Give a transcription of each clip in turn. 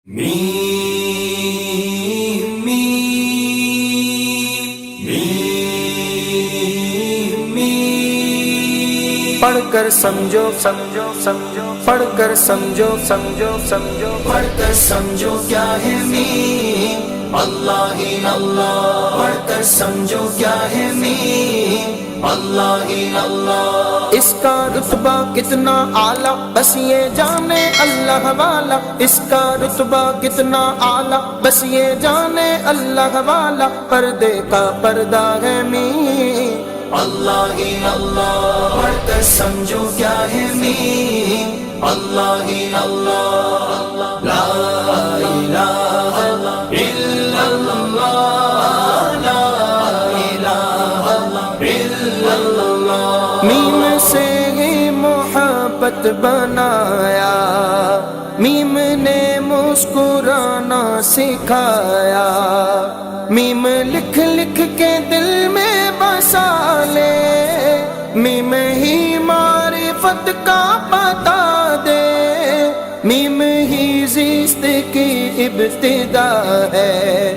میم میم میم میم پڑھ کر سمجھو سمجھو سمجھو پڑھ کر سمجھو سمجھو سمجھو پڑھ کر سمجھو کیا ہے میم اللہ ہی اللہ پڑھ کر سمجھو کیا ہے میم اللہ ہی اللہ اس کا رتبہ کتنا اعلیٰ بس یہ جانے اللہ والا اس کا رتبہ کتنا اعلیٰ بس یہ جانے اللہ والا پردے کا پردہ ہے میم اللہ ہی اللہ پڑھ کر سمجھو کیا ہے میم اللہ ہی اللہ لا الہ الا اللہ لا الہ الا اللہ میم سے ہی محبت بنایا میم نے مسکرانا سکھایا میم لکھ لکھ کے دل میں بسا لے میم ہی معرفت کا پتا دے میم ہی زیست کی ابتدا ہے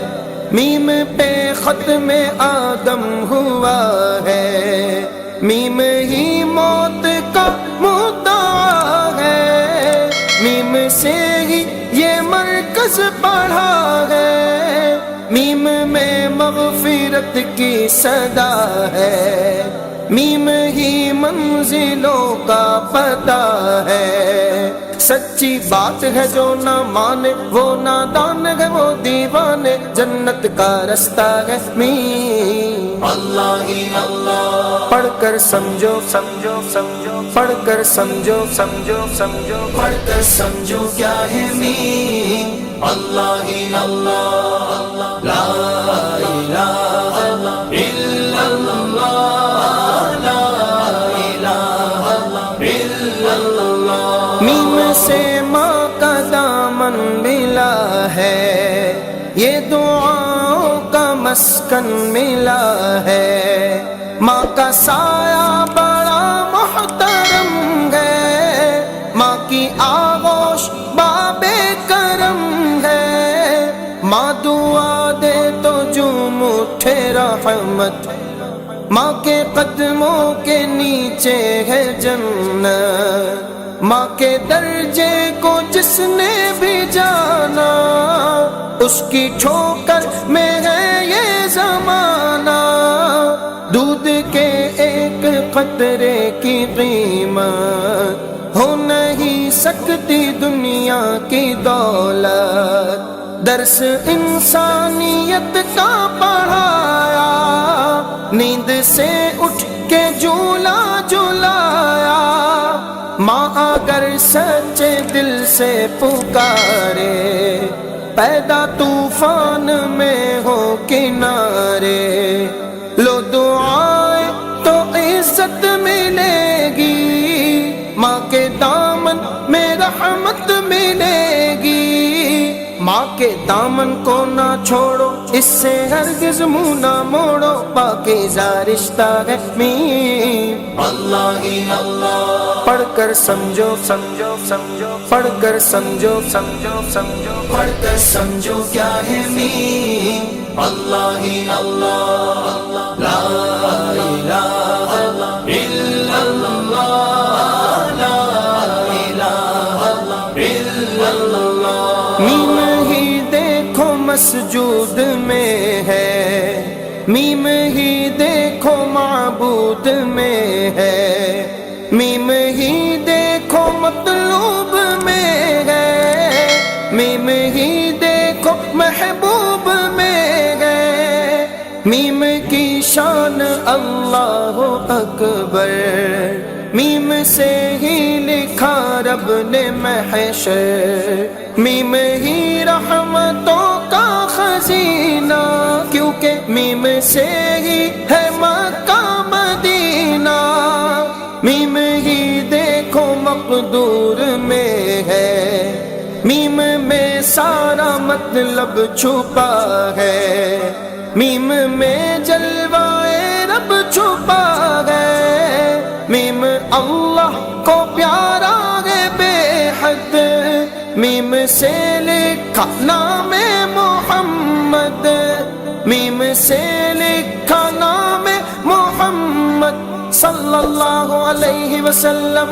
میم پہ ختم آدم ہوا ہے میم ہی موت کا مدعا ہے میم سے ہی یہ مرکز پڑھا ہے میم میں مغفرت کی صدا ہے میم ہی منزلوں کا پتہ ہے سچی بات ہے جو نہ مانے وہ نادان ہے وہ دیوانے جنت کا رستہ ہے میم اللہ ہی اللہ پڑھ کر سمجھو سمجھو سمجھو پڑھ کر سمجھو سمجھو سمجھو پڑھ کر سمجھو کیا ہے میم اللہ ہی اللہ لا الہ الا اللہ لا الہ الا اللہ میم سے ماں کا دامن ملا ہے یہ دعاؤں کا مسکن ملا ہے ماں کا سایہ بڑا محترم ہے ماں کی آغوش باب کرم ہے ماں دعا دے تو جھوم اٹھے رحمت ماں کے قدموں کے نیچے ہے جنت ماں کے درجے کو جس نے بھی جانا اس کی ٹھوکر میں ہے یہ زمانہ دودھ کے ایک قطرے کی قیمت ہو نہیں سکتی دنیا کی دولت درس انسانیت کا پڑھایا نیند سے اٹھ کے جھولا جھلایا ماں اگر سچے دل سے پکارے پیدا طوفان میں ہو کنارے لو دعائیں تو عزت ملے گی ماں کے دامن میں رحمت ملے گی ماں کے دامن کو نہ چھوڑو اس سے ہرگز منہ نہ موڑو پاکیزہ رشتہ ہے میم اللہ ہی اللہ پڑھ کر سمجھو سمجھو سمجھو پڑھ کر سمجھو سمجھو سمجھو پڑھ کر سمجھو کیا ہے میم اللہ ہی اللہ لا الہ الا اللہ لا الہ الا اللہ میم ہی دیکھو مسجود میں ہے میم ہی دیکھو معبود میں ہے میم ہی دیکھو مطلوب میں ہے میم ہی دیکھو محبوب میں ہے میم کی شان اللہ اکبر میم سے ہی لکھا رب نے محشر میم ہی رحمتوں کا خزینہ کیونکہ میم سے ہی ہے مکہ مدینہ میم ہی دیکھو مقدور میں ہے میم میں سارا مطلب چھپا ہے میم میں جلوائے رب چھپا ہے میم اللہ کو پیارا ہے بے حد میم سے لکھا نام محمد، میم سے لکھا نام محمد صلی اللہ علیہ وسلم،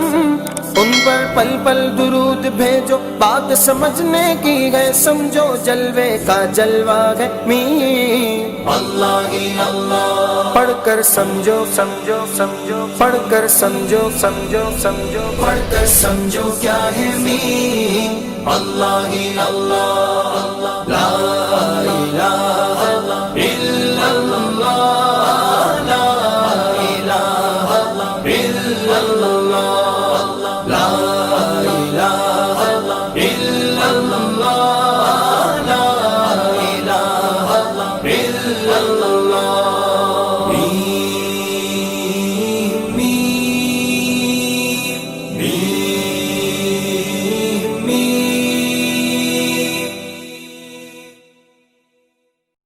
ان پر پل پل درود بھیجو، بات سمجھنے کی ہے سمجھو، جلوے کا جلوہ ہے میم اللہ ہی اللہ، پڑھ کر سمجھو سمجھو سمجھو، پڑھ کر سمجھو سمجھو سمجھو، پڑھ کر سمجھو کیا ہے میم اللہ ہی اللہ، لا الہ الا اللہ، لا الہ الا اللہ، لا الہ الا اللہ، لا الہ الا اللہ، میم میم میم